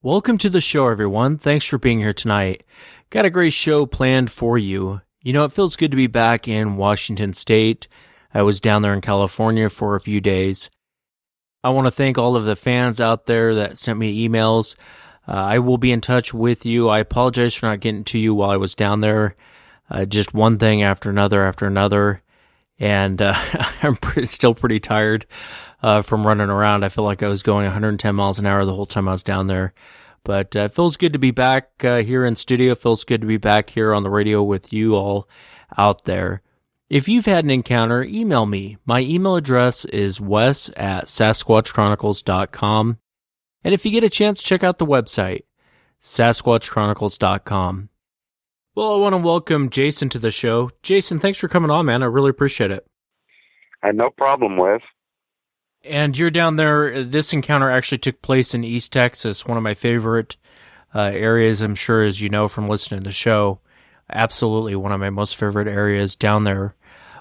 Welcome to the show, everyone. Thanks for being here tonight. Got a great show planned for you. You know, it feels good to be back in Washington State. I was down there in California for a few days. I want to thank all of the fans out there that sent me emails. I will be in touch with you. I apologize for not getting to you while I was down there. Just one thing after another. And I'm still pretty tired from running around. I feel like I was going 110 miles an hour the whole time I was down there. But it feels good to be back here in studio. It feels good to be back here on the radio with you all out there. If you've had an encounter, email me. My email address is wes@sasquatchchronicles.com. And if you get a chance, check out the website, sasquatchchronicles.com. Well, I want to welcome Jason to the show. Jason, thanks for coming on, man. I really appreciate it. No problem, Wes. And you're down there. This encounter actually took place in East Texas, one of my favorite areas, I'm sure, as you know from listening to the show. Absolutely one of my most favorite areas down there.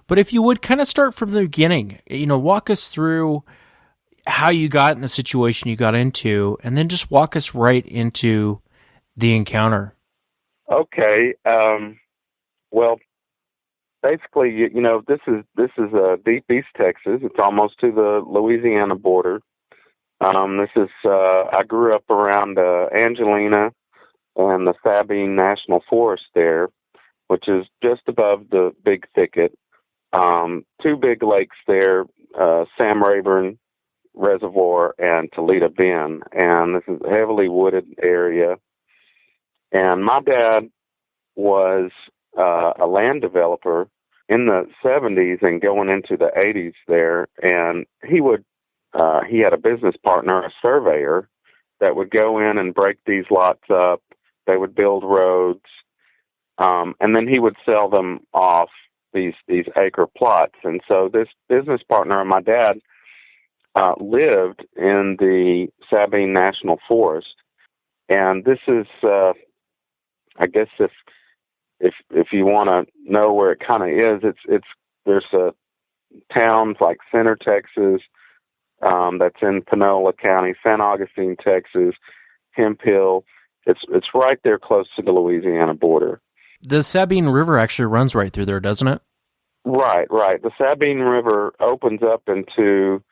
But if you would kind of start from the beginning, walk us through how you got in the situation you got into, and then just walk us right into the encounter. Okay. Well, basically, this is deep East Texas. It's almost to the Louisiana border. I grew up around Angelina and the Sabine National Forest there, which is just above the Big Thicket. Two big lakes there, Rayburn, Reservoir, and Toledo Bend. And this is a heavily wooded area. And my dad was a land developer in the 70s and going into the 80s there. And he had a business partner, a surveyor, that would go in and break these lots up. They would build roads. And then he would sell them off, these acre plots. And so this business partner of my dad lived in the Sabine National Forest. And this is, I guess if you want to know where it kind of is, there's towns like Center, Texas, that's in Panola County, San Augustine, Texas, Hemphill. It's right there close to the Louisiana border. The Sabine River actually runs right through there, doesn't it? Right. The Sabine River opens up into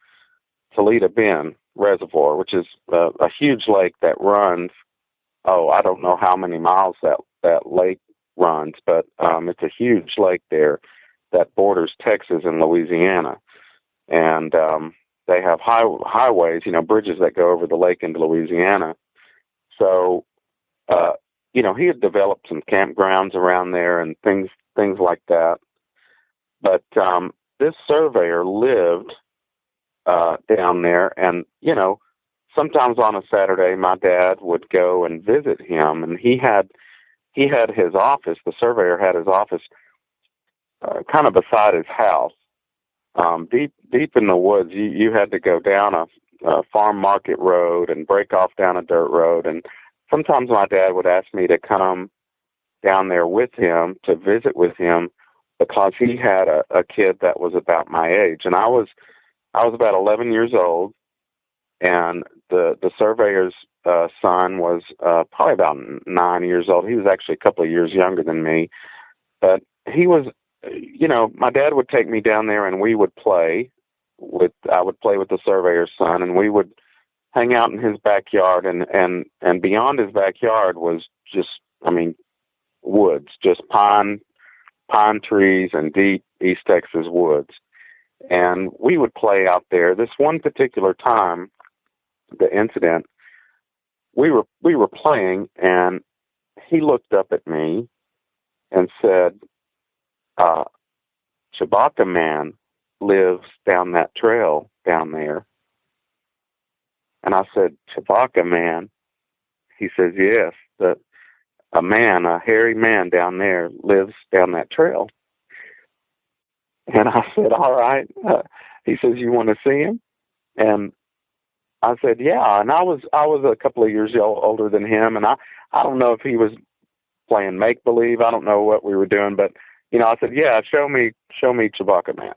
Toledo Bend Reservoir, which is a huge lake that runs, I don't know how many miles that lake runs, but it's a huge lake there that borders Texas and Louisiana. And they have highways, bridges that go over the lake into Louisiana. So, he had developed some campgrounds around there and things like that. But this surveyor lived down there, and sometimes on a Saturday, my dad would go and visit him, and he had his office. The surveyor had his office kind of beside his house, deep in the woods. You had to go down a farm market road and break off down a dirt road, and sometimes my dad would ask me to come down there with him to visit with him because he had a kid that was about my age, and I was about 11 years old, and the surveyor's son was probably about 9 years old. He was actually a couple of years younger than me, but he was, my dad would take me down there and I would play with the surveyor's son, and we would hang out in his backyard, and beyond his backyard was just, woods, just pine trees and deep East Texas woods. And we would play out there. This one particular time, the incident, we were playing, and he looked up at me and said, Chewbacca Man lives down that trail down there. And I said, Chewbacca Man? He says, yes, a hairy man down there lives down that trail. And I said, all right. He says, you want to see him? And I said, yeah. And I was a couple of years older than him, and I don't know if he was playing make-believe. I don't know what we were doing, but, I said, yeah, show me Chewbacca Man.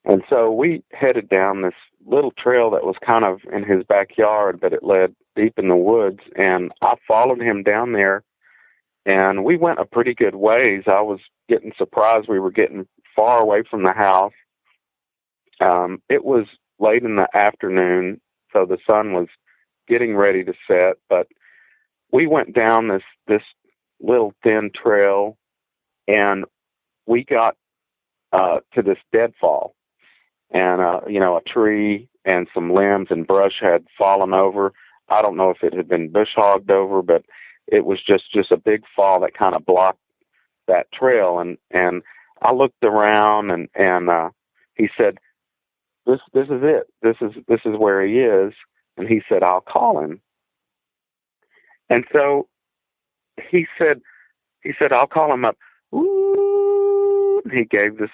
And so we headed down this little trail that was kind of in his backyard, but it led deep in the woods, and I followed him down there, and we went a pretty good ways. I was getting surprised we were getting far away from the house. It was late in the afternoon, so the sun was getting ready to set, but we went down this little thin trail, and we got to this deadfall, and a tree and some limbs and brush had fallen over. I don't know if it had been bush hogged over, but it was just a big fall that kind of blocked that trail. And I looked around, and he said, This is it. This is where he is. And he said, I'll call him. And so he said, I'll call him up. Ooh, and he gave this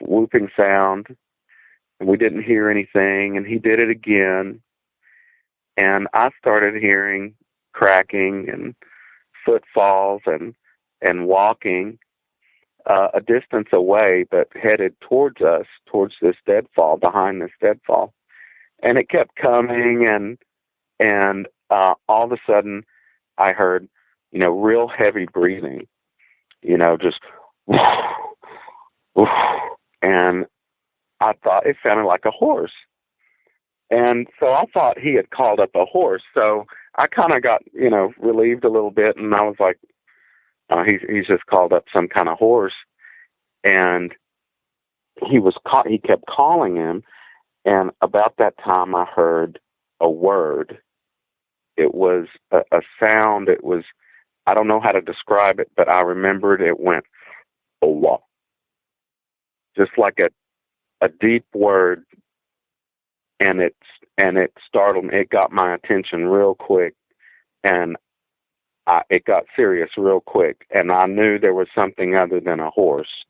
whooping sound, and we didn't hear anything. And he did it again, and I started hearing cracking and footfalls and walking a distance away, but headed towards us, towards this deadfall, behind this deadfall. And it kept coming, and all of a sudden I heard, real heavy breathing, just woof, woof, and I thought it sounded like a horse. And so I thought he had called up a horse. So I kind of got, relieved a little bit, and I was like, he's just called up some kind of horse. And he kept calling him. And about that time I heard a word. It was a sound. It was, I don't know how to describe it, but I remembered it went, "Owa." Just like a deep word. And it startled me. It got my attention real quick, and it got serious real quick. And I knew there was something other than a horse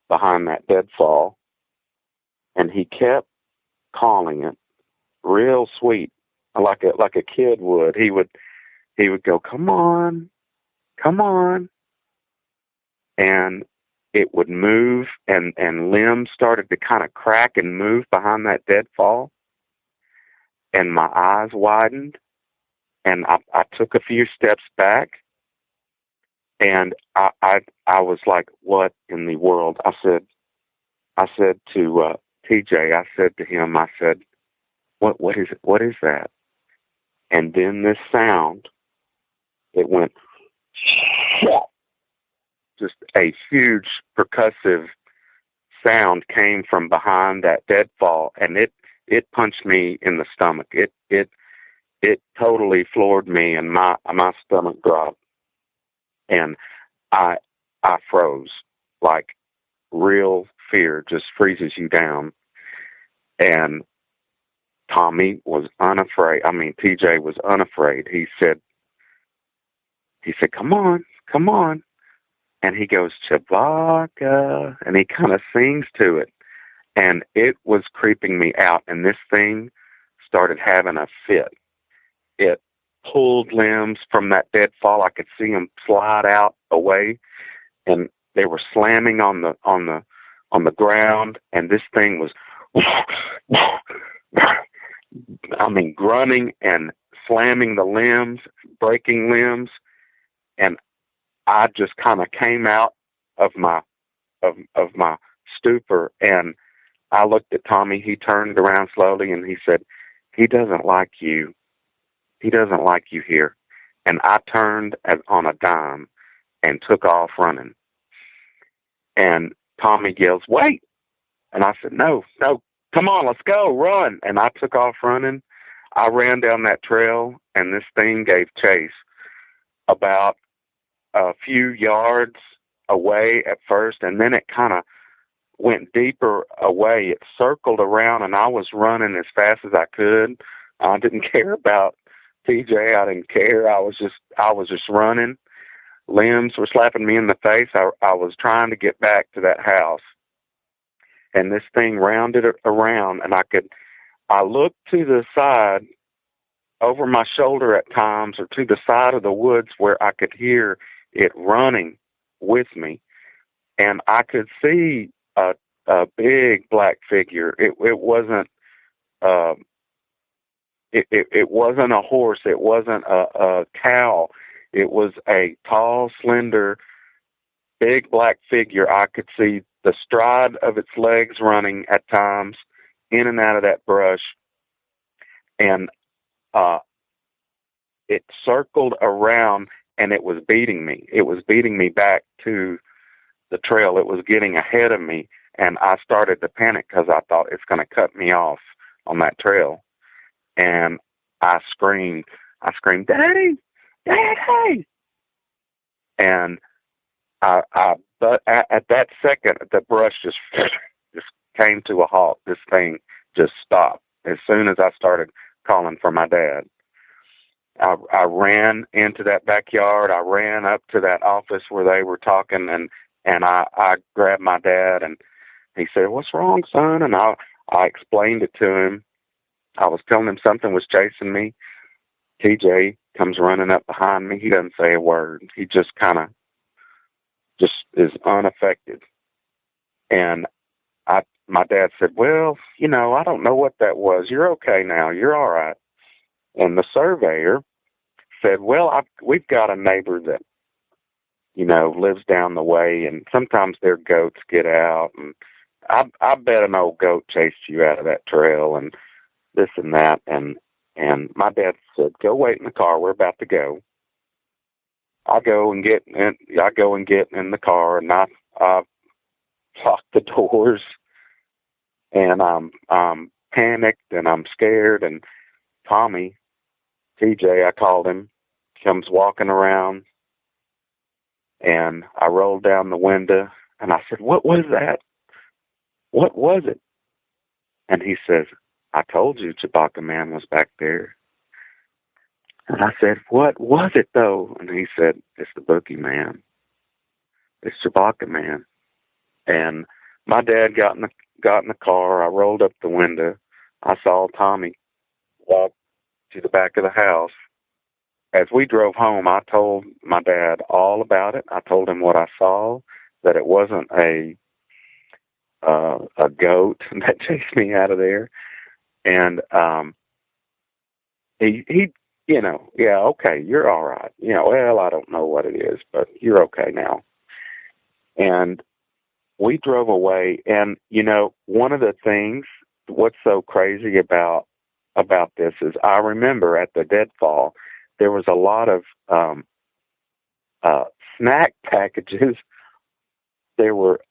behind that deadfall. And he kept calling it, real sweet, like a kid would. He would go, "Come on, come on," and it would move, and limbs started to kind of crack and move behind that deadfall. And my eyes widened, and I took a few steps back, and I was like, "What in the world?" I said to TJ, I said to him, I said, what is it? What is that? And then this sound, it went, just a huge percussive sound came from behind that deadfall, and it punched me in the stomach. It totally floored me, and my stomach dropped, and I froze. Like, real fear just freezes you down. And Tommy was unafraid. I mean, TJ was unafraid. He said, "Come on, come on." And he goes, "Chewbacca," and he kind of sings to it. And it was creeping me out, and this thing started having a fit. It pulled limbs from that deadfall. I could see them slide out away, and they were slamming on the ground. And this thing was, I mean, grunting and slamming the limbs, breaking limbs, and I just kind of came out of my stupor, and I looked at Tommy. He turned around slowly, and he said, "He doesn't like you. He doesn't like you here." And I turned on a dime and took off running. And Tommy yells, "Wait!" And I said, No, come on, let's go, run." And I took off running. I ran down that trail, and this thing gave chase about a few yards away at first, and then it kind of went deeper away. It circled around, and I was running as fast as I could. I didn't care about TJ. I didn't care. I was just running. Limbs were slapping me in the face. I was trying to get back to that house, and this thing rounded around, and I looked to the side, over my shoulder at times, or to the side of the woods where I could hear it running with me, and I could see a big black figure. It wasn't it wasn't a horse. It wasn't a cow. It was a tall, slender, big black figure. I could see the stride of its legs running at times in and out of that brush. And it circled around, and it was beating me. It was beating me back to the trail. It was getting ahead of me, and I started to panic because I thought it's going to cut me off on that trail. And I screamed, "Daddy, Daddy!" And but at that second, the brush just came to a halt. This thing just stopped as soon as I started calling for my dad. I ran into that backyard. I ran up to that office where they were talking, and I grabbed my dad, and he said, "What's wrong, son?" And I explained it to him. I was telling him something was chasing me. TJ comes running up behind me. He doesn't say a word. He just kind of just is unaffected. And my dad said, "Well, I don't know what that was. You're okay now. You're all right." And the surveyor said, "Well, we've got a neighbor that, lives down the way, and sometimes their goats get out, and I bet an old goat chased you out of that trail, and this and that." And my dad said, "Go wait in the car. We're about to go." I go and get in the car, and I lock the doors, and I'm panicked, and I'm scared, and Tommy, TJ, I called him, comes walking around, and I rolled down the window, and I said, "What was that? What was it?" And he says, "I told you Chewbacca Man was back there." And I said, "What was it, though?" And he said, "It's the boogeyman. It's Chewbacca Man." And my dad got in the car. I rolled up the window. I saw Tommy walk to the back of the house. As we drove home, I told my dad all about it. I told him what I saw, that it wasn't a goat that chased me out of there. And he yeah, okay, you're all right. Well, I don't know what it is, but you're okay now. And we drove away, and one of the things, what's so crazy about this is I remember at the deadfall there was a lot of snack packages. There were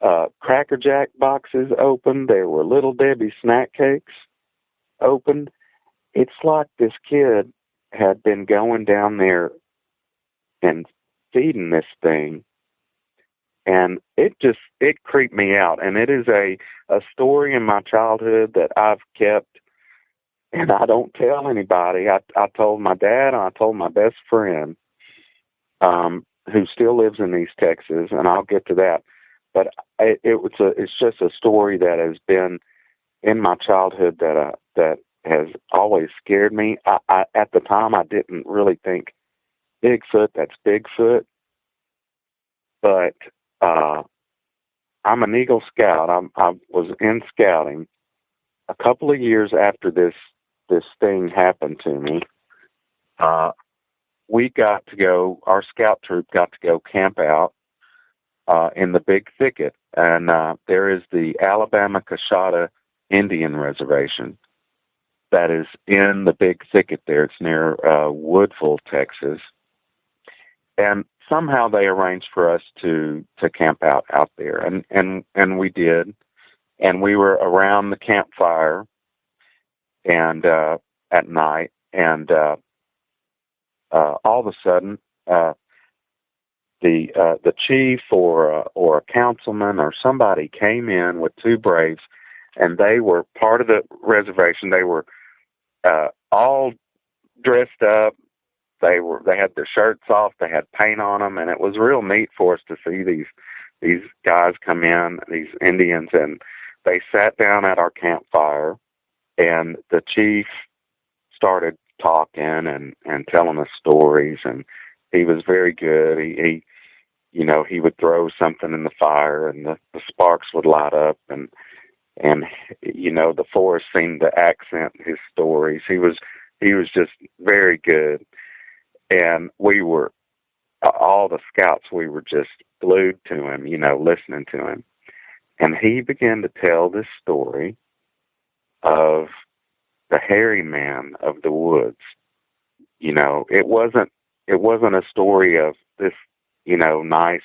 Cracker Jack boxes open. There were Little Debbie snack cakes open. It's like this kid had been going down there and feeding this thing. And it creeped me out. And it is a story in my childhood that I've kept, and I don't tell anybody. I told my dad, and I told my best friend, who still lives in East Texas, and I'll get to that. But it's just a story that has been in my childhood that has always scared me. I at the time I didn't really think Bigfoot. That's Bigfoot, but I'm an Eagle Scout. I was in scouting a couple of years after this thing happened to me. We got to go. Our scout troop got to go camp out in the Big Thicket, and there is the Alabama Coshada Indian Reservation that is in the Big Thicket there. It's near Woodville, Texas. And somehow they arranged for us to camp out there. And we did. And we were around the campfire and at night, and all of a sudden the chief or a councilman or somebody came in with two braves, and they were part of the reservation. They were all dressed up. They had their shirts off. They had paint on them, and it was real neat for us to see these guys come in, these Indians, and they sat down at our campfire, and the chief started talking and telling us stories, and he was very good. He would throw something in the fire, and the sparks would light up, and the forest seemed to accent his stories. He was he was just very good. And we were, all the scouts, we were just glued to him, listening to him. And he began to tell this story of the hairy man of the woods. It wasn't a story of this, nice,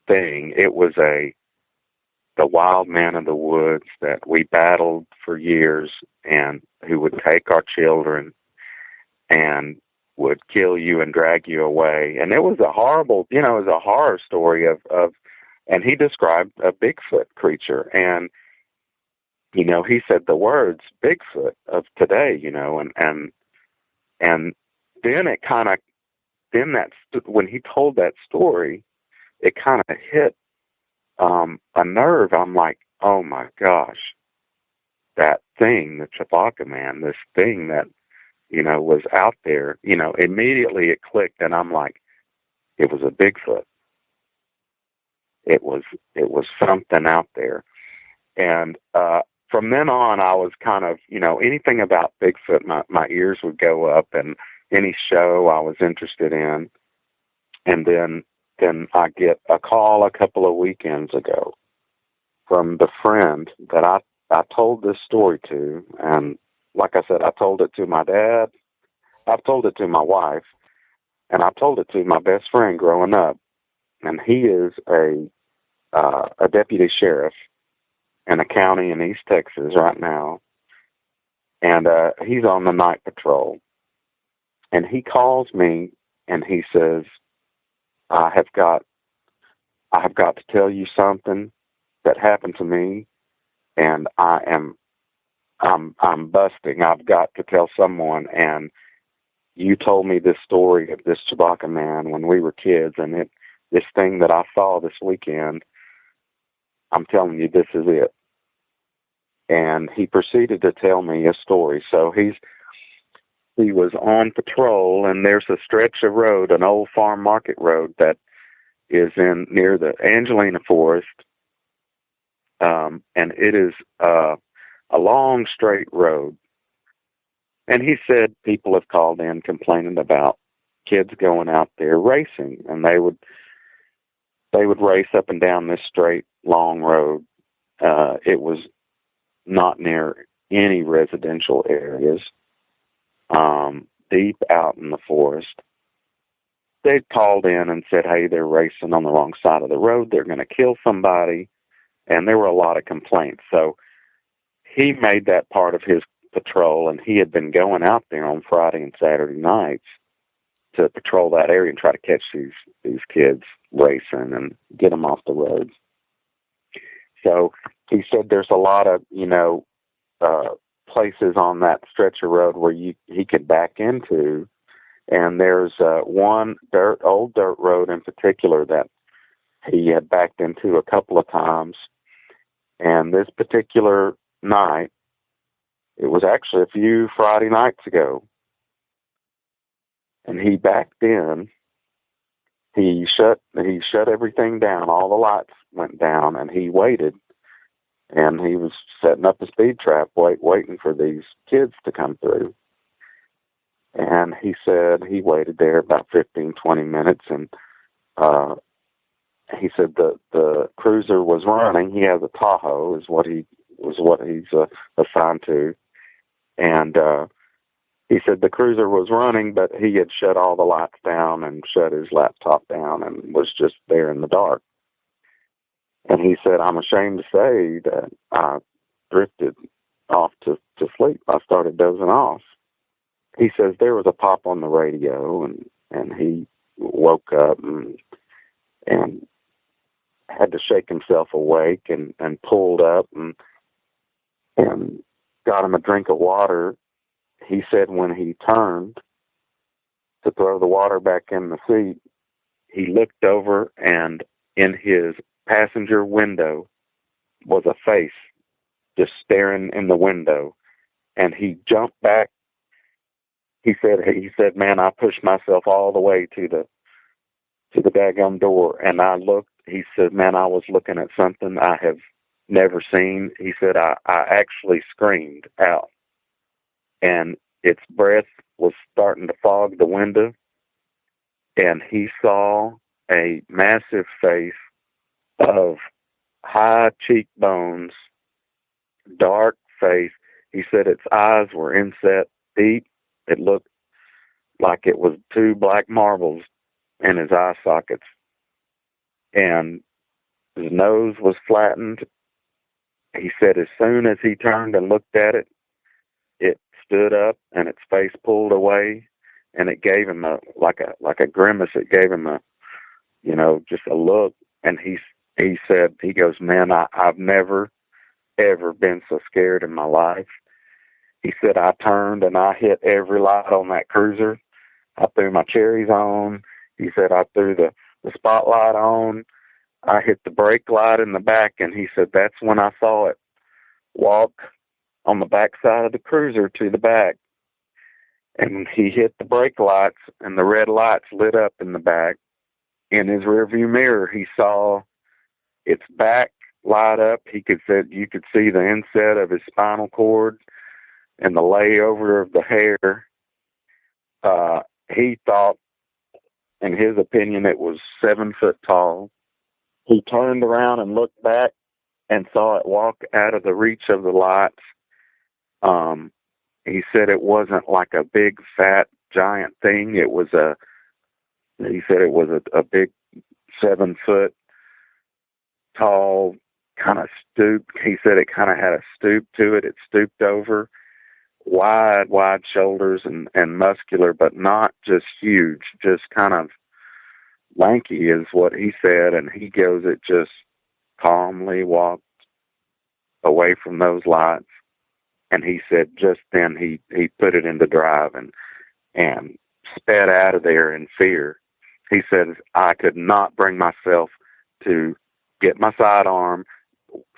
thing. It was the wild man of the woods that we battled for years, and who would take our children and would kill you and drag you away. And it was a horrible, it was a horror story of, and he described a Bigfoot creature. And, he said the words Bigfoot of today, and then it kind of, when he told that story, it kind of hit a nerve. I'm like, oh my gosh, that thing, the Chewbacca Man, this thing that, was out there, immediately it clicked, and I'm like, it was a Bigfoot. It was something out there. And from then on, I was kind of, anything about Bigfoot, my ears would go up, and any show I was interested in. And then I get a call a couple of weekends ago from the friend that I told this story to. And like I said, I told it to my dad, I've told it to my wife, and I told it to my best friend growing up. And he is a deputy sheriff in a county in East Texas right now. And he's on the night patrol. And he calls me and he says, I have got to tell you something that happened to me, and I'm busting. I've got to tell someone. And you told me this story of this Chewbacca Man when we were kids, and this thing that I saw this weekend, I'm telling you, this is it. And he proceeded to tell me a story. So he was on patrol, and there's a stretch of road, an old farm market road that is near the Angelina forest, and it is a long straight road. And he said people have called in complaining about kids going out there racing, and they would race up and down this straight long road. It was not near any residential areas, deep out in the forest. They called in and said, hey, they're racing on the wrong side of the road. They're going to kill somebody. And there were a lot of complaints. So he made that part of his patrol, and he had been going out there on Friday and Saturday nights to patrol that area and try to catch these kids racing and get them off the roads. So he said there's a lot of, places on that stretch of road where he could back into. And there's one old dirt road in particular that he had backed into a couple of times. And this particular night, it was actually a few Friday nights ago, and he backed in. He shut everything down. All the lights went down, and he waited. And he was setting up a speed trap, waiting for these kids to come through. And he said he waited there about 15, 20 minutes, and he said the cruiser was running. He has a Tahoe, is what he's assigned to, and he said the cruiser was running, but he had shut all the lights down and shut his laptop down and was just there in the dark. And he said, I'm ashamed to say that I drifted off to sleep. I started dozing off. He says there was a pop on the radio, and he woke up and had to shake himself awake and pulled up and got him a drink of water. He said when he turned to throw the water back in the seat, he looked over, and in his passenger window was a face just staring in the window. And he jumped back. He said, man, I pushed myself all the way to the daggum door, and I looked. He said, man, I was looking at something I have never seen. He said, I actually screamed out. and its breath was starting to fog the window, and he saw a massive face of high cheekbones, dark face. He said its eyes were inset deep. It looked like it was two black marbles in his eye sockets, and his nose was flattened. He said as soon as he turned and looked at it, it stood up and its face pulled away, and it gave him like a grimace. It gave him just a look, and he said, he goes, man, I've never ever been so scared in my life. He said, I turned and I hit every light on that cruiser. I threw my cherries on. He said, I threw the spotlight on. I hit the brake light in the back, and he said, that's when I saw it walk on the back side of the cruiser to the back. And he hit the brake lights, and the red lights lit up in the back. In his rearview mirror, he saw its back light up. You could see the inset of his spinal cord and the layover of the hair. He thought, in his opinion, it was 7 foot tall. He turned around and looked back and saw it walk out of the reach of the lights. He said it wasn't like a big, fat, giant thing. He said it was a big 7 foot tall kind of stoop. He said it kind of had a stoop to it. It stooped over, wide shoulders and muscular, but not just huge, just kind of lanky is what he said. And he goes, it just calmly walked away from those lights. And he said just then he put it into drive and sped out of there in fear. He said, I could not bring myself to get my sidearm,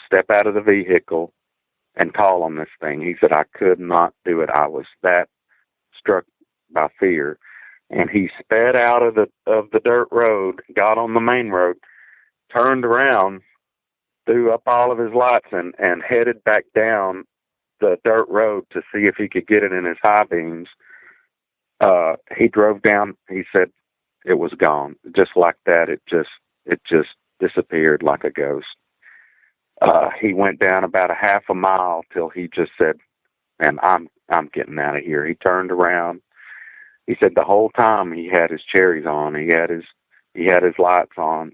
step out of the vehicle, and call on this thing. He said, I could not do it. I was that struck by fear. And he sped out of the dirt road, got on the main road, turned around, threw up all of his lights, and headed back down the dirt road to see if he could get it in his high beams. He drove down. He said it was gone, just like that. It just disappeared like a ghost. He went down about a half a mile till he just said, "Man, I'm getting out of here." He turned around. He said the whole time he had his cherries on. He had his lights on,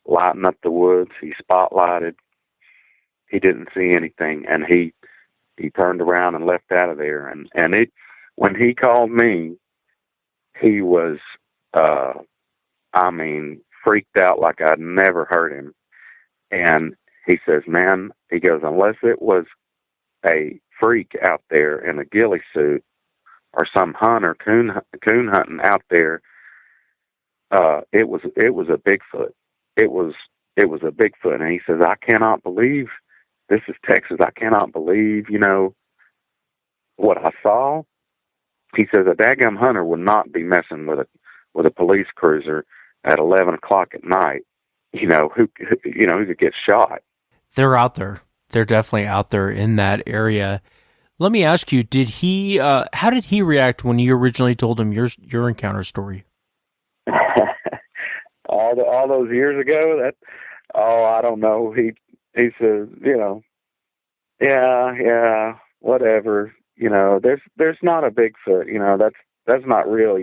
lighting up the woods. He spotlighted. He didn't see anything, and he turned around and left out of there. And when he called me, he was, freaked out like I'd never heard him. And he says, man, he goes, unless it was a freak out there in a ghillie suit or some hunter coon hunting out there, it was a Bigfoot. It was a Bigfoot. And he says, I cannot believe this is Texas. I cannot believe, what I saw. He says a daggum hunter would not be messing with a police cruiser at 11 o'clock at night. Who could get shot. They're out there. They're definitely out there in that area. Let me ask you, how did he react when you originally told him your encounter story? all those years ago, I don't know. He says, yeah, whatever. There's not a Bigfoot. That's not real.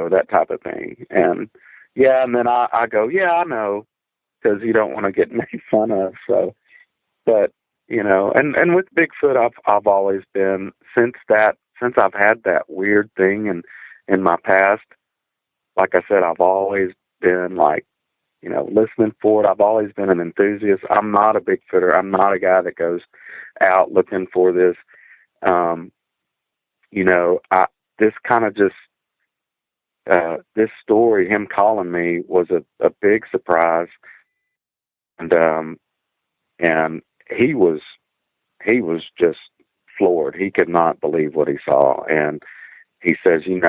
That type of thing. And yeah, and then I go, yeah, I know, because you don't want to get made fun of. So, but and with Bigfoot, I've always been since I've had that weird thing in my past. Like I said, I've always been listening for it. I've always been an enthusiast. I'm not a Bigfooter. I'm not a guy that goes out looking for this. This kind of just this story, him calling me, was a big surprise, and he was just floored. He could not believe what he saw, and he says, you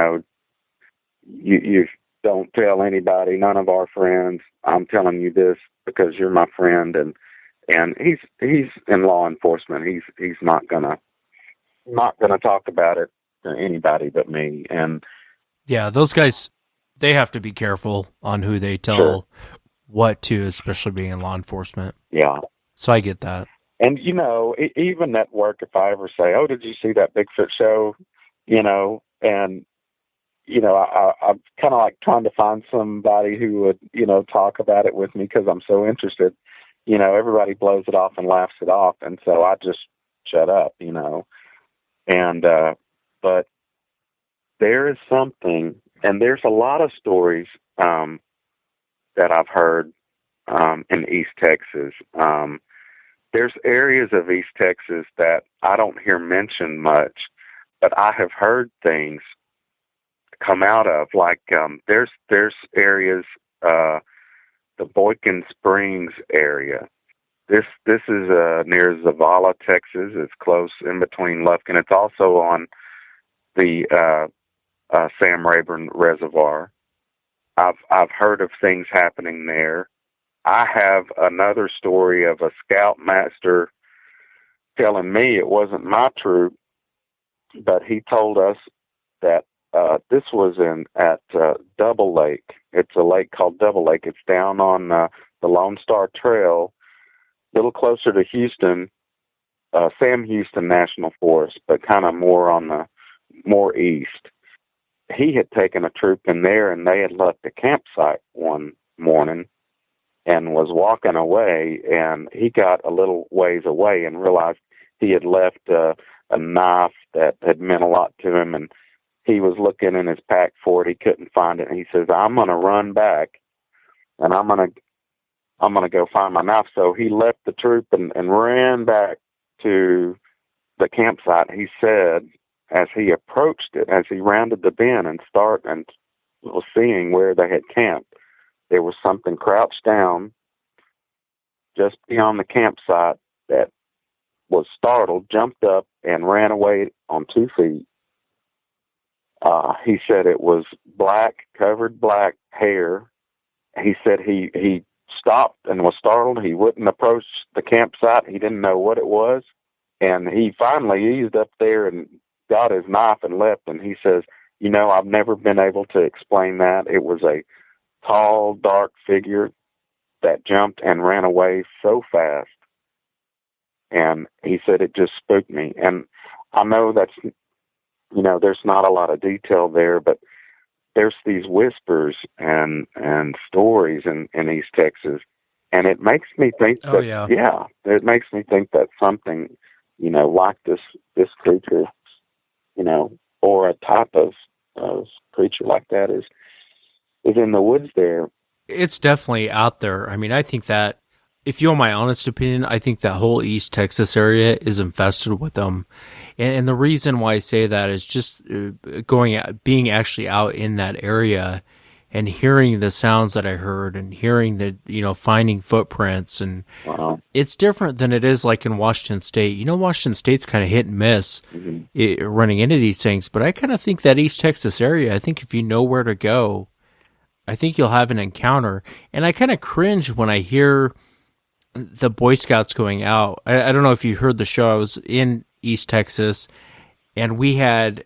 don't tell anybody, none of our friends. I'm telling you this because you're my friend, and he's in law enforcement. He's not gonna talk about it. to anybody but me. And Yeah, those guys, they have to be careful on who they tell sure, what to, especially being in law enforcement. yeah. So I get that. And, even at work, if I ever say, oh, did you see that Bigfoot show? And, I'm kind of like trying to find somebody who would, talk about it with me because I'm so interested. Everybody blows it off and laughs it off. And so I just shut up, And, but there is something, and there's a lot of stories that I've heard in East Texas. There's areas of East Texas that I don't hear mentioned much, but I have heard things come out of. Like there's areas, the Boykin Springs area. This is near Zavala, Texas. It's close in between Lufkin. It's also on the Sam Rayburn Reservoir. I've heard of things happening there. I have another story of a scoutmaster telling me it wasn't my troop, but he told us that this was at Double Lake. It's a lake called Double Lake. It's down on the Lone Star Trail, a little closer to Houston, Sam Houston National Forest, but kind of more east. He had taken a troop in there, and they had left the campsite one morning and was walking away, and he got a little ways away and realized he had left a knife that had meant a lot to him, and he was looking in his pack for it. He couldn't find it, and he says, I'm going to run back, and I'm going to go find my knife. So he left the troop and ran back to the campsite. He said, as he approached it, as he rounded the bend and was seeing where they had camped, there was something crouched down just beyond the campsite that was startled, jumped up, and ran away on 2 feet. He said it was covered black hair. He said he stopped and was startled. He wouldn't approach the campsite. He didn't know what it was. And he finally eased up there and got his knife and left. And he says, I've never been able to explain that. It was a tall, dark figure that jumped and ran away so fast. And he said it just spooked me. And I know that's, there's not a lot of detail there, but there's these whispers and stories in East Texas. And it makes me think it makes me think that something, like this creature, or a type of creature like that is in the woods there. It's definitely out there. I mean, I think that, if you want my honest opinion, I think that whole East Texas area is infested with them. And the reason why I say that is just being actually out in that area and hearing the sounds that I heard and hearing the, finding footprints. And Wow. It's different than it is like in Washington State. Washington State's kind of hit and miss running into these things. But I kind of think that East Texas area, I think if you know where to go, I think you'll have an encounter. And I kind of cringe when I hear the Boy Scouts going out. I don't know if you heard the show. I was in East Texas, and we had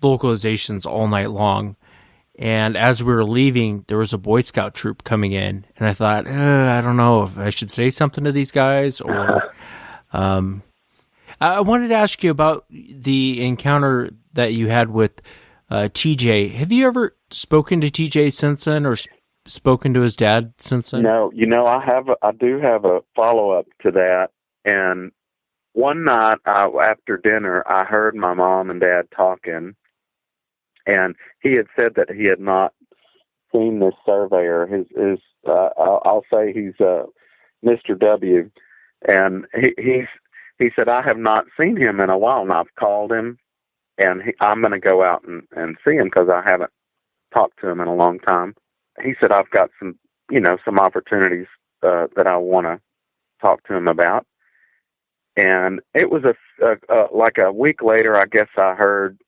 vocalizations all night long. And as we were leaving, there was a Boy Scout troop coming in, and I thought, I don't know if I should say something to these guys, or I wanted to ask you about the encounter that you had with TJ. Have you ever spoken to TJ since then, or spoken to his dad since then? No, I do have a follow-up to that. And one night after dinner, I heard my mom and dad talking, and he had said that he had not seen this surveyor. I'll say he's Mr. W, and he said, I have not seen him in a while, and I've called him, and I'm going to go out and see him because I haven't talked to him in a long time. He said, I've got some opportunities that I want to talk to him about. And it was like a week later, I guess I heard,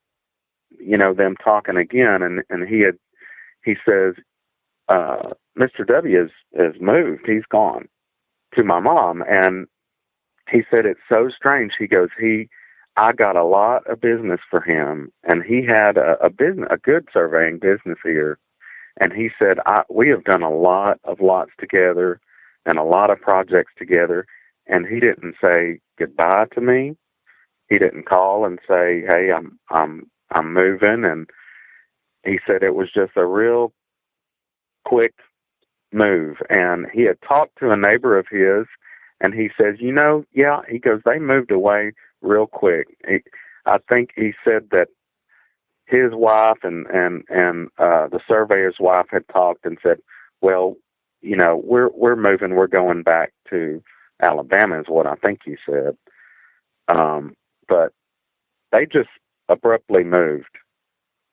them talking again. And he says, Mr. W has moved. He's gone, to my mom. And he said, it's so strange. He goes, I got a lot of business for him, and he had a good surveying business here. And he said, we have done a lot of lots together and a lot of projects together. And he didn't say goodbye to me. He didn't call and say, hey, I'm moving. And he said it was just a real quick move. And he had talked to a neighbor of his, and he says, yeah, he goes, they moved away real quick. I think he said that his wife and the surveyor's wife had talked and said, well, we're moving, we're going back to Alabama is what I think he said. But they just abruptly moved,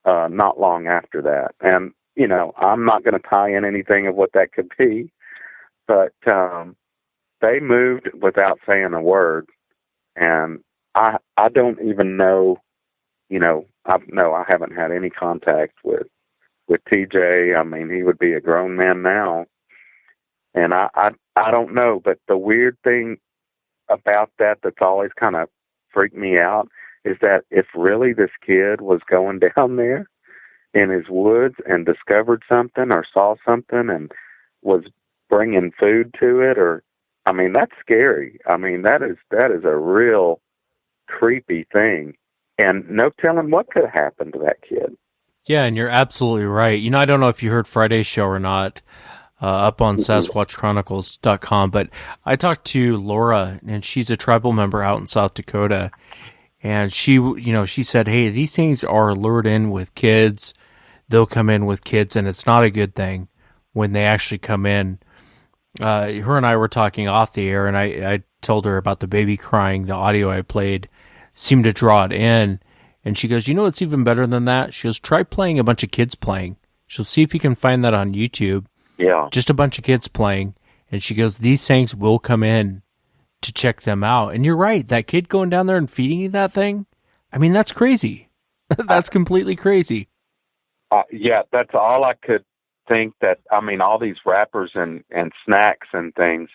not long after that. And, I'm not going to tie in anything of what that could be, but, they moved without saying a word. And I don't even know, I haven't had any contact with TJ. I mean, he would be a grown man now. And I don't know, but the weird thing about that's always kind of freaked me out is that if really this kid was going down there in his woods and discovered something or saw something and was bringing food to it, that's scary. I mean, that is a real creepy thing, and no telling what could have happened to that kid. Yeah, and you're absolutely right. I don't know if you heard Friday's show or not, up on SasquatchChronicles.com, but I talked to Laura, and she's a tribal member out in South Dakota, and she said, hey, these things are lured in with kids. They'll come in with kids, and it's not a good thing when they actually come in. Her and I were talking off the air, and I told her about the baby crying. The audio I played seemed to draw it in. And she goes, it's even better than that. She goes, try playing a bunch of kids playing. She'll see if you can find that on YouTube. Yeah. Just a bunch of kids playing. And she goes, these things will come in to check them out. And you're right. That kid going down there and feeding that thing, that's crazy. That's completely crazy. Yeah, that's all I could think that, all these wrappers and snacks and things.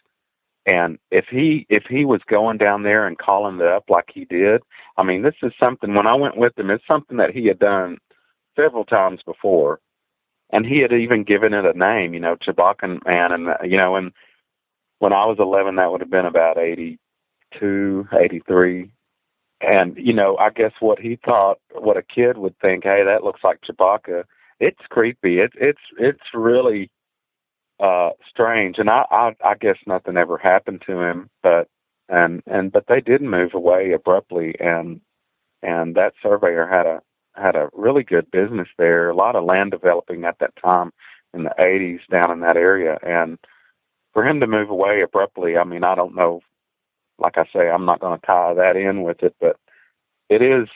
And if he was going down there and calling it up like he did, this is something, when I went with him, it's something that he had done several times before. And he had even given it a name, Chewbacca Man. And, and when I was 11, that would have been about 82, 83. And, I guess what he thought, what a kid would think, hey, that looks like Chewbacca. It's creepy. It's really strange. And I guess nothing ever happened to him, but they did move away abruptly. And that surveyor had a really good business there, a lot of land developing at that time in the 80s down in that area. And for him to move away abruptly, I don't know, like I say, I'm not going to tie that in with it, but it is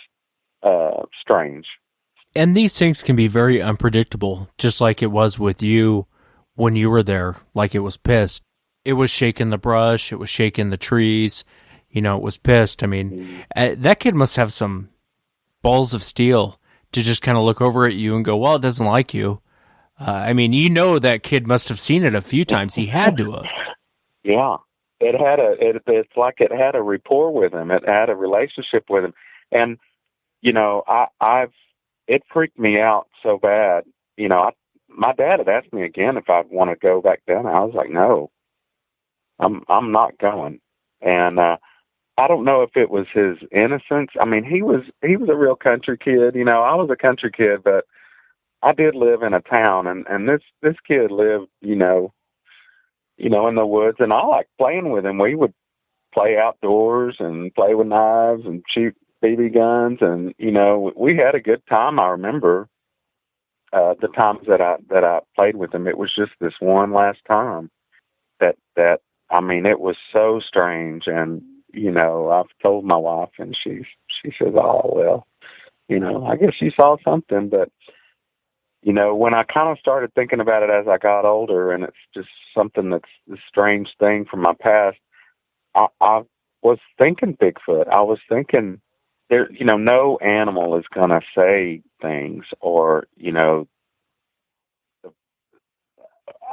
strange. And these things can be very unpredictable, just like it was with you when you were there, like it was pissed. It was shaking the brush, it was shaking the trees, it was pissed. That kid must have some balls of steel to just kind of look over at you and go, well, it doesn't like you. That kid must have seen it a few times. He had to have. Yeah. It's like it had a rapport with him. It had a relationship with him. And, it freaked me out so bad. My dad had asked me again if I'd want to go back down. I was like, no, I'm not going. And, I don't know if it was his innocence. He was a real country kid. I was a country kid, but I did live in a town, and this kid lived, in the woods, and I liked playing with him. We would play outdoors and play with knives and shoot BB guns, and we had a good time. I remember the times that I played with him. It was just this one last time that it was so strange. And I've told my wife, and she says, oh, well, I guess you saw something. But, when I kind of started thinking about it as I got older, and it's just something that's a strange thing from my past, I was thinking Bigfoot. I was thinking there, no animal is going to say things, or,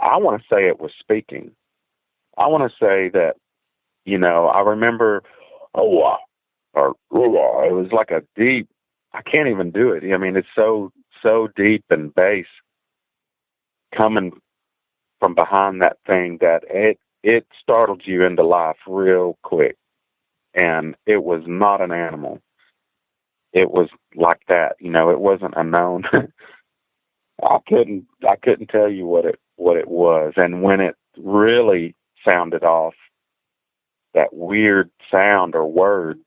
I want to say it was speaking. I want to say that, I remember, or it was like a deep, I can't even do it. I mean, it's so deep and bass coming from behind that thing that it startled you into life real quick. And it was not an animal. It was like that, it wasn't a known. I couldn't tell you what it was. And when it really sounded off, that weird sound or word,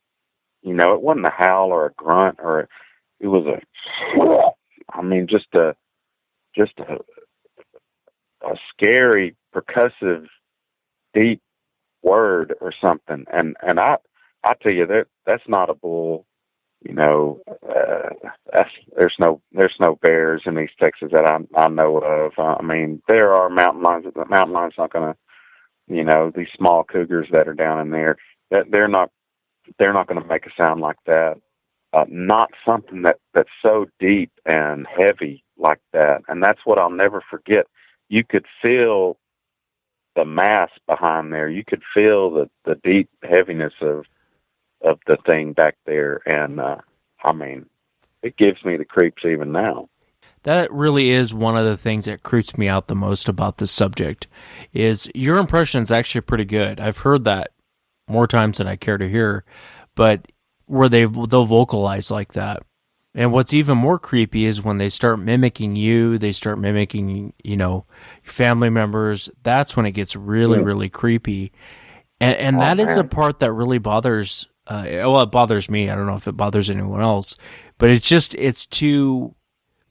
it wasn't a howl or a grunt, or it was just a scary, percussive, deep word or something. And I tell you, that's not a bull. There's no bears in East Texas that I know of. I mean, there are mountain lions. The mountain lions not going to, these small cougars that are down in there, that they're not going to make a sound like that. Not something that's so deep and heavy like that. And that's what I'll never forget. You could feel the mass behind there. You could feel the deep heaviness of the thing back there. And, I mean, it gives me the creeps even now. That really is one of the things that creeps me out the most about this subject, is your impression is actually pretty good. I've heard that more times than I care to hear, but where they'll vocalize like that. And what's even more creepy is when they start mimicking you, they start mimicking, your family members. That's when it gets really, really creepy. And that is the part that really bothers, it bothers me. I don't know if it bothers anyone else, but it's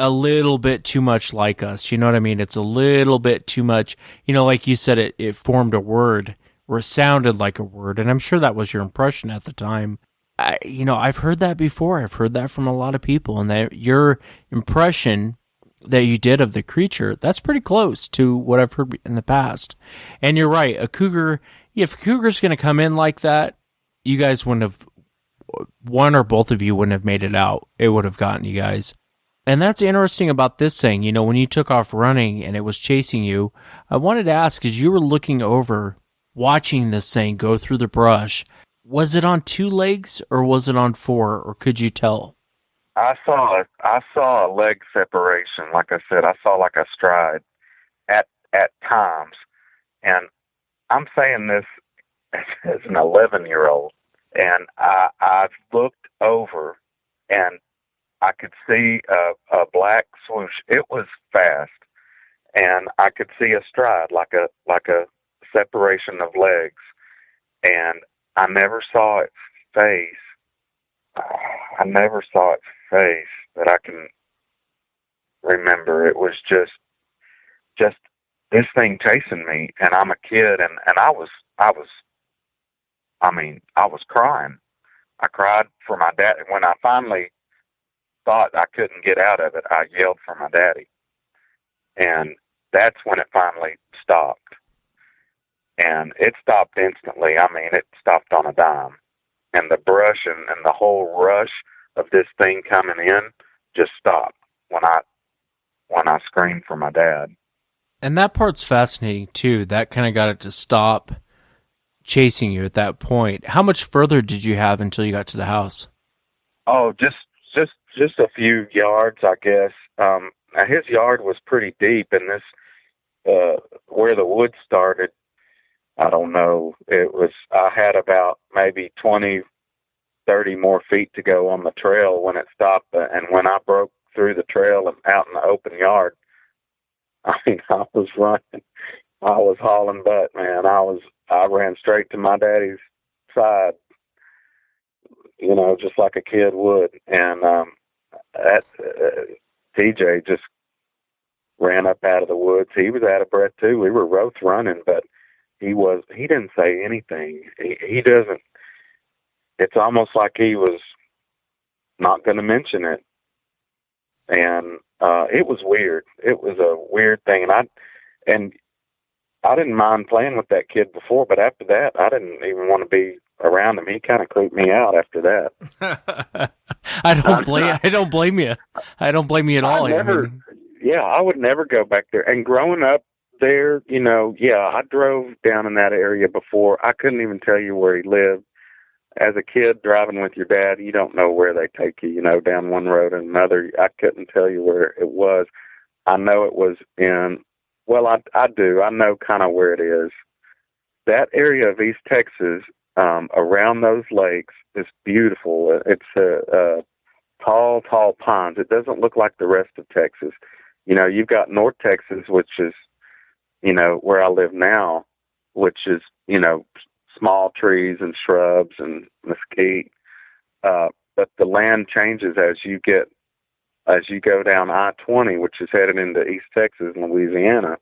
a little bit too much like us. You know what I mean? It's a little bit too much, like you said, it formed a word, or it sounded like a word. And I'm sure that was your impression at the time. I've heard that before. I've heard that from a lot of people, and that your impression that you did of the creature, that's pretty close to what I've heard in the past. And you're right. If a cougar's going to come in like that, you guys wouldn't have, one or both of you wouldn't have made it out. It would have gotten you guys. And that's interesting about this thing. When you took off running and it was chasing you, I wanted to ask, because you were looking over, watching this thing go through the brush, was it on 2 legs or was it on 4, or could you tell? I saw a leg separation. Like I said, I saw like a stride at times. And I'm saying this as an 11-year-old. And I looked over and I could see a black swoosh. It was fast. And I could see a stride, like a separation of legs. And I never saw its face. I never saw its face that I can remember. It was just this thing chasing me, and I'm a kid, and I was crying. I cried for my dad. When I finally thought I couldn't get out of it, I yelled for my daddy. And that's when it finally stopped. And it stopped instantly. I mean, it stopped on a dime. And the brush and the whole rush of this thing coming in just stopped when I screamed for my dad. And that part's fascinating too. That kind of got it to stop chasing you at that point. How much further did you have until you got to the house? Oh, just a few yards, I guess. Now his yard was pretty deep, and this where the woods started, I don't know. I had about maybe 20, 30 more feet to go on the trail when it stopped. And when I broke through the trail and out in the open yard, I mean, I was running. I was hauling butt, man. I ran straight to my daddy's side, just like a kid would. And TJ just ran up out of the woods. He was out of breath too. We were both running, but he didn't say anything. He doesn't, it's almost like he was not going to mention it. And it was weird. It was a weird thing. And I didn't mind playing with that kid before, but after that, I didn't even want to be around him. He kind of creeped me out after that. I don't blame you. I don't blame you at all. I would never go back there. And growing up there, I drove down in that area before. I couldn't even tell you where he lived. as a kid driving with your dad, you don't know where they take you, down one road and another. I couldn't tell you where it was. I know it was I do. I know kind of where it is. That area of East Texas, around those lakes, is beautiful. It's tall, tall pines. It doesn't look like the rest of Texas. You've got North Texas, which is, where I live now, which is, small trees and shrubs and mesquite. But the land changes as you go down I-20, which is headed into East Texas and Louisiana.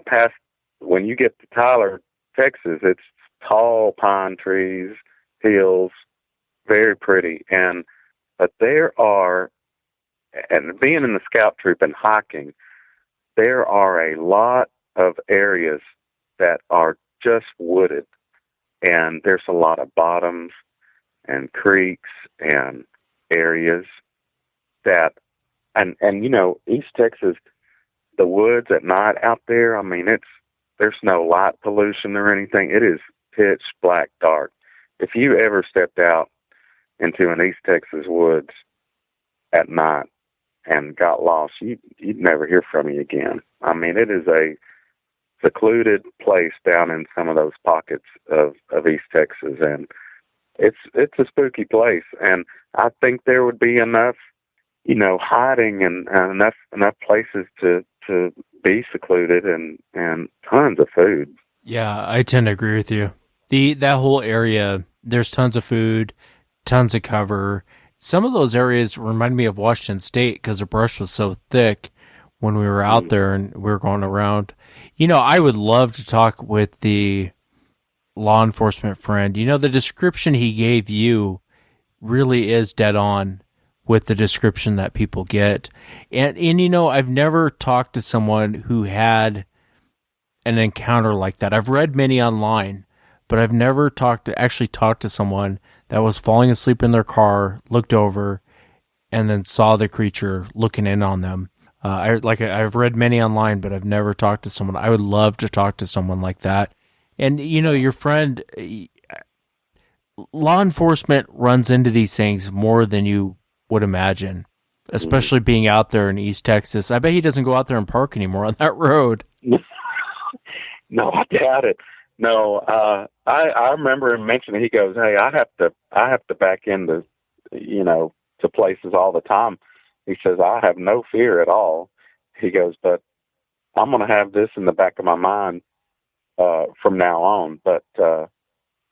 Past when you get to Tyler, Texas, it's tall pine trees, hills, very pretty. But there are, and being in the scout troop and hiking, there are a lot of areas that are just wooded, and there's a lot of bottoms and creeks and areas that, and East Texas, the woods at night out there, I mean, there's no light pollution or anything. It is pitch black dark. If you ever stepped out into an East Texas woods at night and got lost, you'd never hear from me again. I mean, it is a secluded place down in some of those pockets of East Texas, and it's a spooky place. And I think there would be enough, hiding and enough places to be secluded and tons of food. Yeah, I tend to agree with you. That whole area, there's tons of food, tons of cover. Some of those areas remind me of Washington State because the brush was so thick when we were out there and we were going around. I would love to talk with the law enforcement friend. The description he gave you really is dead on with the description that people get. And I've never talked to someone who had an encounter like that. I've read many online, but I've never talked to someone that was falling asleep in their car, looked over, and then saw the creature looking in on them. I've read many online, but I've never talked to someone. I would love to talk to someone like that. And, your friend, law enforcement runs into these things more than you would imagine, especially being out there in East Texas. I bet he doesn't go out there and park anymore on that road. No, I doubt it. No, I remember him mentioning, he goes, "Hey, I have to back into, to places all the time." He says, "I have no fear at all." He goes, "But I'm going to have this in the back of my mind from now on." But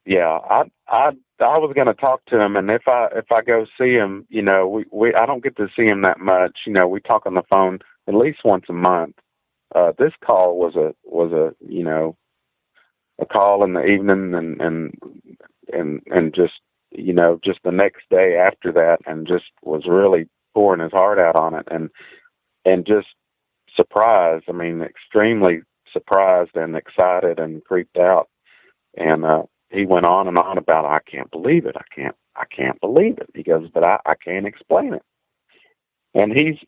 yeah, I was going to talk to him, and if I go see him, I don't get to see him that much. We talk on the phone at least once a month. This call was a call in the evening, and just just the next day after that, and just was really pouring his heart out on it, and just surprised. I mean, extremely surprised and excited and creeped out. And he went on and on about, "I can't believe it. I can't believe it." He goes, "But I can't explain it." And he's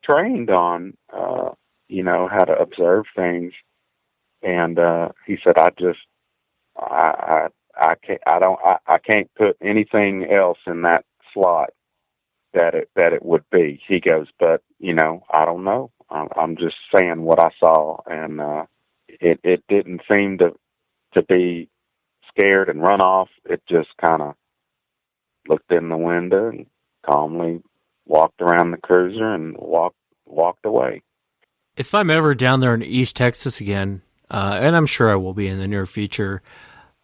trained on how to observe things. And he said, I can't put anything else in that slot that it would be." He goes, "But I don't know. I'm just saying what I saw, and it didn't seem to be scared and run off. It just kind of looked in the window and calmly walked around the cruiser and walked away." If I'm ever down there in East Texas again, and I'm sure I will be in the near future,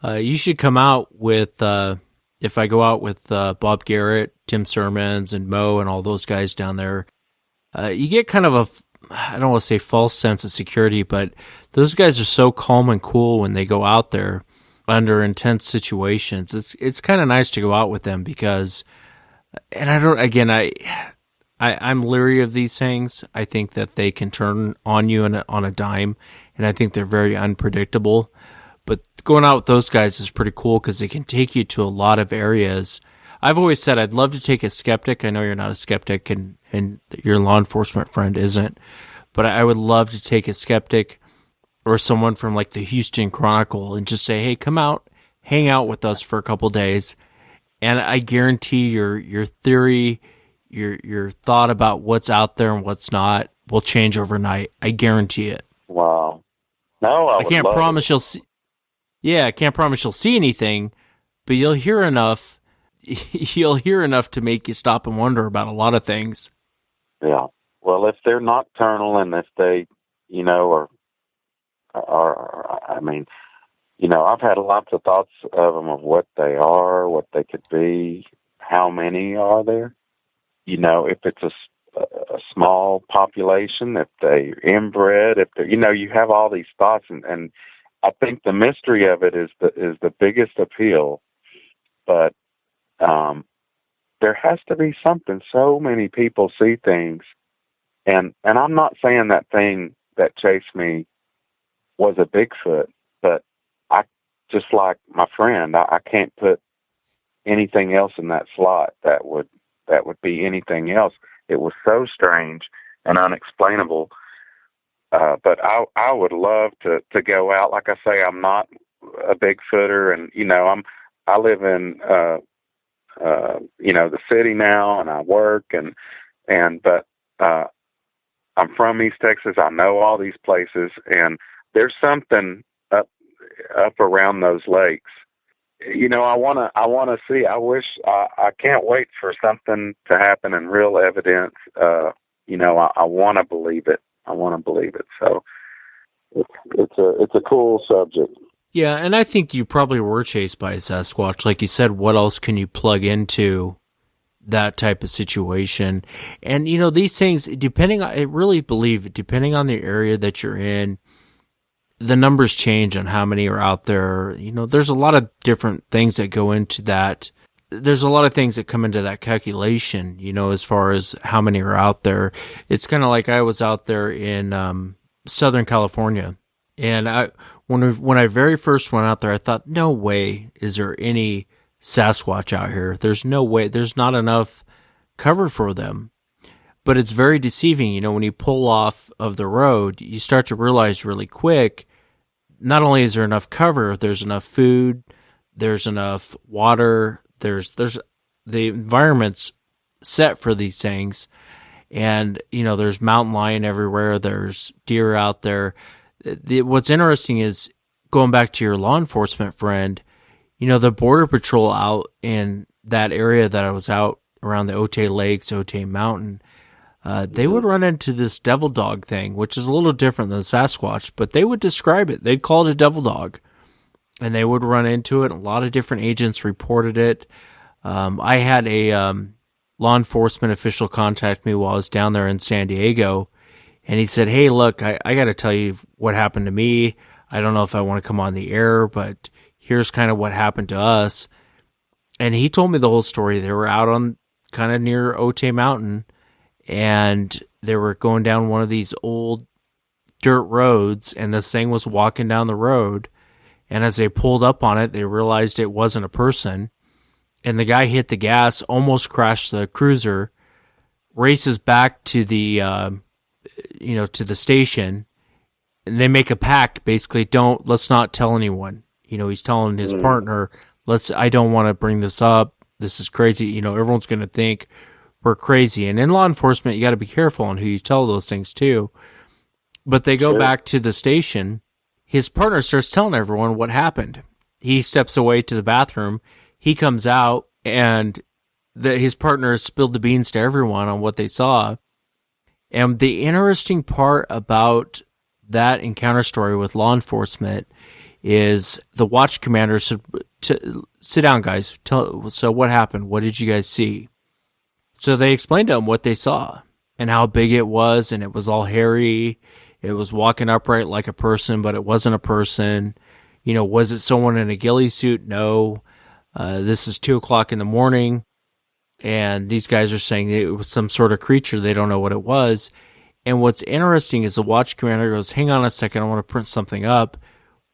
you should come out with, if I go out with Bob Garrett, Tim Sermons, and Mo and all those guys down there, you get kind of I don't want to say false sense of security, but those guys are so calm and cool when they go out there under intense situations. It's kind of nice to go out with them because, and I'm leery of these things. I think that they can turn on you on a dime, and I think they're very unpredictable. But going out with those guys is pretty cool because they can take you to a lot of areas. I've always said I'd love to take a skeptic. I know you're not a skeptic, and your law enforcement friend isn't, but I would love to take a skeptic or someone from like the Houston Chronicle and just say, "Hey, come out, hang out with us for a couple days, and I guarantee your theory, your thought about what's out there and what's not will change overnight. I guarantee it. Wow. No, I can't promise you'll see. Yeah, I can't promise you'll see anything, but you'll hear enough. You'll hear enough to make you stop and wonder about a lot of things. Yeah. Well, if they're nocturnal and if they, I mean, I've had lots of thoughts of them of what they are, what they could be, how many are there. If it's a small population, if they're inbred, if they're, you have all these thoughts, and I think the mystery of it is the biggest appeal. But there has to be something. So many people see things, and I'm not saying that thing that chased me was a Bigfoot, but I just like my friend, I can't put anything else in that slot that would be anything else. It was so strange and unexplainable. But I would love to go out. Like I say, I'm not a Bigfooter, and I live in the city now, and I work but I'm from East Texas. I know all these places, and there's something up around those lakes. I want to see. I wish. I can't wait for something to happen in real evidence. I want to believe it. So it's a cool subject. Yeah, and I think you probably were chased by a Sasquatch. Like you said, what else can you plug into that type of situation? And these things, I really believe, depending on the area that you're in, the numbers change on how many are out there. There's a lot of different things that go into that. There's a lot of things that come into that calculation, as far as how many are out there. It's kind of like I was out there in Southern California, and when I very first went out there, I thought, no way is there any Sasquatch out here. There's no way. There's not enough cover for them. But it's very deceiving. When you pull off of the road, you start to realize really quick, not only is there enough cover, there's enough food, there's enough water, there's the environment's set for these things. And, there's mountain lion everywhere. There's deer out there. What's interesting is, going back to your law enforcement friend, the Border Patrol out in that area that I was out around the Otay Lakes, Otay Mountain, they would run into this devil dog thing, which is a little different than Sasquatch, but they would describe it. They'd call it a devil dog, and they would run into it. A lot of different agents reported it. I had a law enforcement official contact me while I was down there in San Diego, and he said, hey, look, I got to tell you what happened to me. I don't know if I want to come on the air, but here's kind of what happened to us. And he told me the whole story. They were out on kind of near Otay Mountain, and they were going down one of these old dirt roads, and this thing was walking down the road. And as they pulled up on it, they realized it wasn't a person. And the guy hit the gas, almost crashed the cruiser, races back to the, to the station. And they make a pact, basically, let's not tell anyone. He's telling his partner, I don't want to bring this up. This is crazy. Everyone's going to think we're crazy. And in law enforcement, you got to be careful on who you tell those things to. But they go back to the station. His partner starts telling everyone what happened. He steps away to the bathroom. He comes out, and his partner spilled the beans to everyone on what they saw. And the interesting part about that encounter story with law enforcement is the watch commander said, sit down, guys. So what happened? What did you guys see? So they explained to him what they saw and how big it was, and it was all hairy. It was walking upright like a person, but it wasn't a person. Was it someone in a ghillie suit? No. This is 2:00 in the morning, and these guys are saying it was some sort of creature. They don't know what it was. And what's interesting is the watch commander goes, hang on a second, I want to print something up.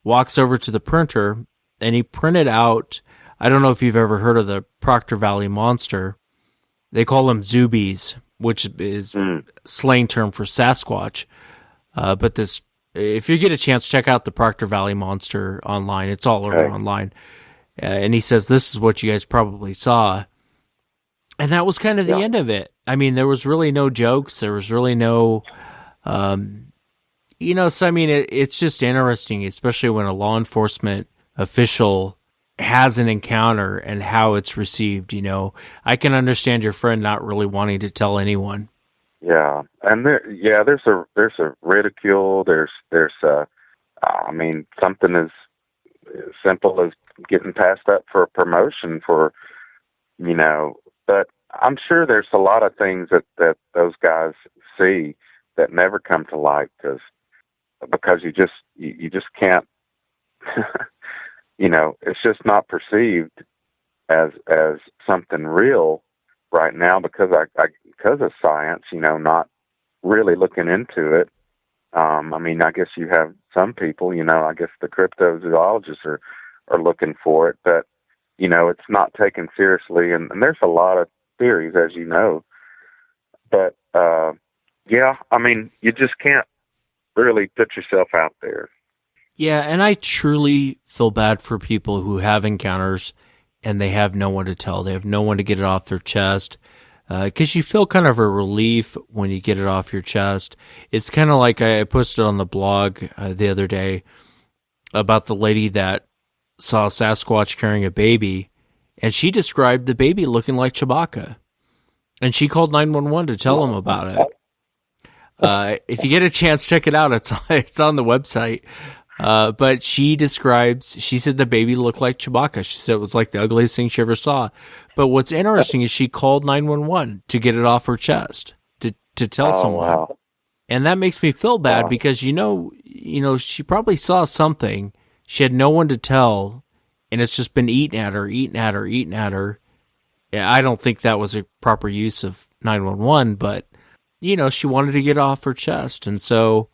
Walks over to the printer, and he printed out, I don't know if you've ever heard of the Proctor Valley Monster. They call them Zoobies, which is slang term for Sasquatch. But if you get a chance, check out the Proctor Valley Monster online. It's all over online. And he says, this is what you guys probably saw. And that was kind of the end of it. I mean, there was really no jokes. There was really no, so I mean, it's just interesting, especially when a law enforcement official has an encounter and how it's received. I can understand your friend not really wanting to tell anyone. Yeah, and there's a ridicule. There's I mean, something as simple as getting passed up for a promotion for, but I'm sure there's a lot of things that those guys see that never come to light because you just can't, it's just not perceived as something real right now because of science, not really looking into it. I mean, I guess you have some people, I guess the cryptozoologists are looking for it, but, it's not taken seriously. And there's a lot of theories, as you know. But, yeah, I mean, you just can't really put yourself out there. Yeah, and I truly feel bad for people who have encounters and they have no one to tell. They have no one to get it off their chest. Because you feel kind of a relief when you get it off your chest. It's kind of like I posted on the blog the other day about the lady that saw Sasquatch carrying a baby, and she described the baby looking like Chewbacca. And she called 911 to tell them about it. If you get a chance, check it out. It's on the website. But she said the baby looked like Chewbacca. She said it was like the ugliest thing she ever saw. But what's interesting is she called 911 to get it off her chest, to tell someone. Wow. And that makes me feel bad because, she probably saw something. She had no one to tell, and it's just been eating at her. Yeah, I don't think that was a proper use of 911, but, she wanted to get off her chest. And so,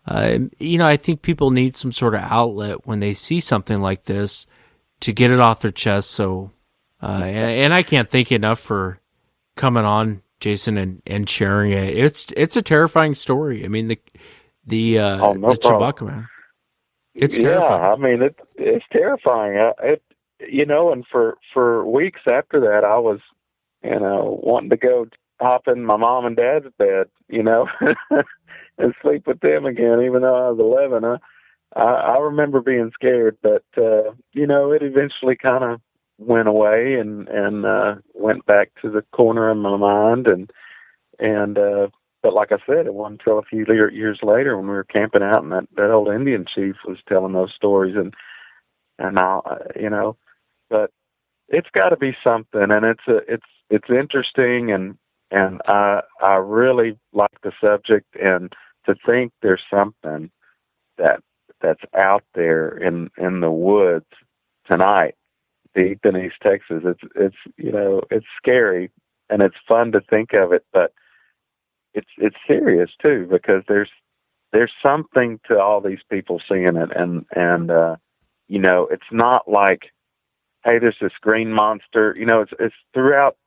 I think people need some sort of outlet when they see something like this to get it off their chest. So, and I can't thank you enough for coming on, Jason, and sharing it. It's a terrifying story. I mean, the Chewbacca Man. It's terrifying. Yeah, I mean, it's terrifying. And for weeks after that, I was, wanting to go hop in my mom and dad's bed, and sleep with them again, even though I was 11. I remember being scared, but, it eventually kind of went away and went back to the corner of my mind. But like I said, it wasn't until a few years later when we were camping out and that old Indian chief was telling those stories and but it's got to be something, and it's interesting, and I really like the subject, and to think there's something that's out there in the woods tonight, deep in East Texas. It's scary, and it's fun to think of it, but it's serious too, because there's something to all these people seeing it, and it's not like, hey, there's this green monster. It's throughout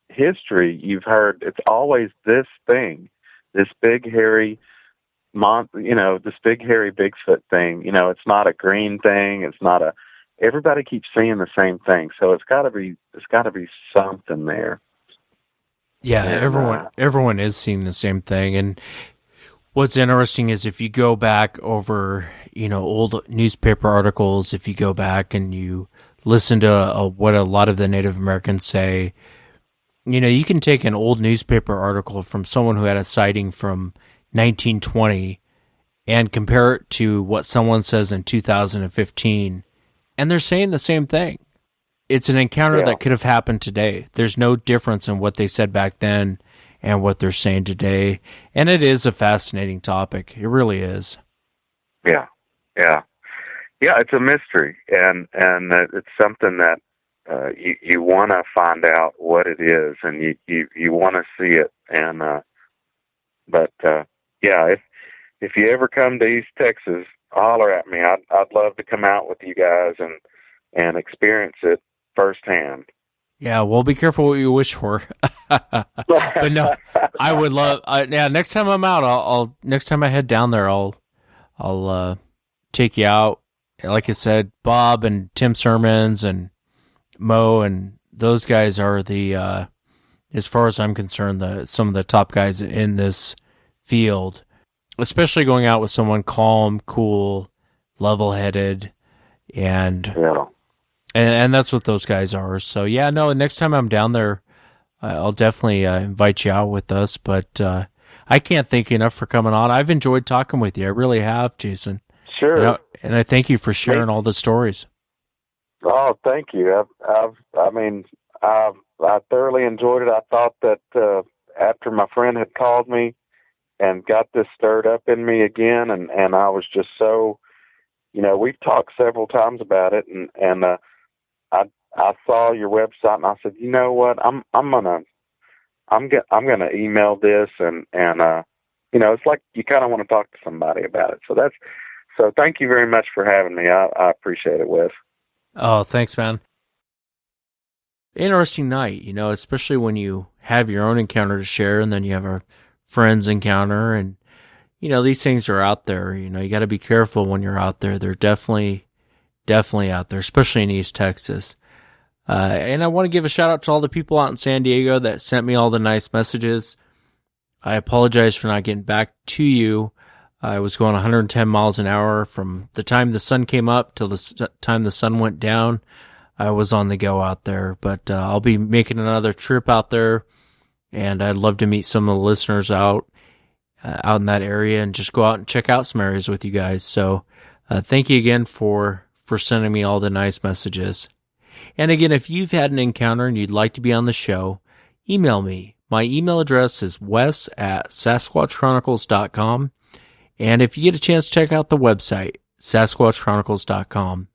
history you've heard it's always this thing, this big hairy this big hairy Bigfoot thing. It's not a green thing. It's not everybody keeps seeing the same thing. So it's gotta be something there. Yeah. And, everyone is seeing the same thing. And what's interesting is if you go back over, old newspaper articles, if you go back and you listen to what a lot of the Native Americans say, you can take an old newspaper article from someone who had a sighting from 1920 and compare it to what someone says in 2015, and they're saying the same thing. It's an encounter that could have happened today. There's no difference in what they said back then and what they're saying today, and it is a fascinating topic. It really is. Yeah. It's a mystery, and it's something that you want to find out what it is, and you want to see it, and if you ever come to East Texas, holler at me. I'd love to come out with you guys and experience it firsthand. Yeah, well, be careful what you wish for. But no, I would love. Next time I'm out, next time I head down there, I'll take you out like I said, Bob and Tim Sermons and Mo and those guys are the, as far as I'm concerned, some of the top guys in this field, especially going out with someone calm, cool, level-headed, and that's what those guys are. So yeah, no, next time I'm down there, I'll definitely invite you out with us, but I can't thank you enough for coming on. I've enjoyed talking with you. I really have, Jason. Sure. And I thank you for sharing all the stories. Oh, thank you. I thoroughly enjoyed it. I thought that after my friend had called me and got this stirred up in me again, and I was just so, we've talked several times about it, and I saw your website and I said, you know what, I'm gonna email this, and it's like you kind of want to talk to somebody about it. So thank you very much for having me. I appreciate it, Wes. Oh, thanks, man. Interesting night, especially when you have your own encounter to share and then you have a friend's encounter, and these things are out there. You got to be careful when you're out there. They're definitely out there, especially in East Texas. And I want to give a shout out to all the people out in San Diego that sent me all the nice messages. I apologize for not getting back to you. I was going 110 miles an hour from the time the sun came up till the time the sun went down. I was on the go out there, but I'll be making another trip out there, and I'd love to meet some of the listeners out in that area and just go out and check out some areas with you guys. So thank you again for sending me all the nice messages. And again, if you've had an encounter and you'd like to be on the show, email me. My email address is wes@sasquatchchronicles.com. And if you get a chance, check out the website, sasquatchchronicles.com.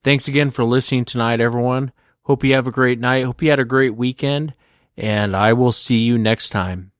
Thanks again for listening tonight, everyone. Hope you have a great night. Hope you had a great weekend. And I will see you next time.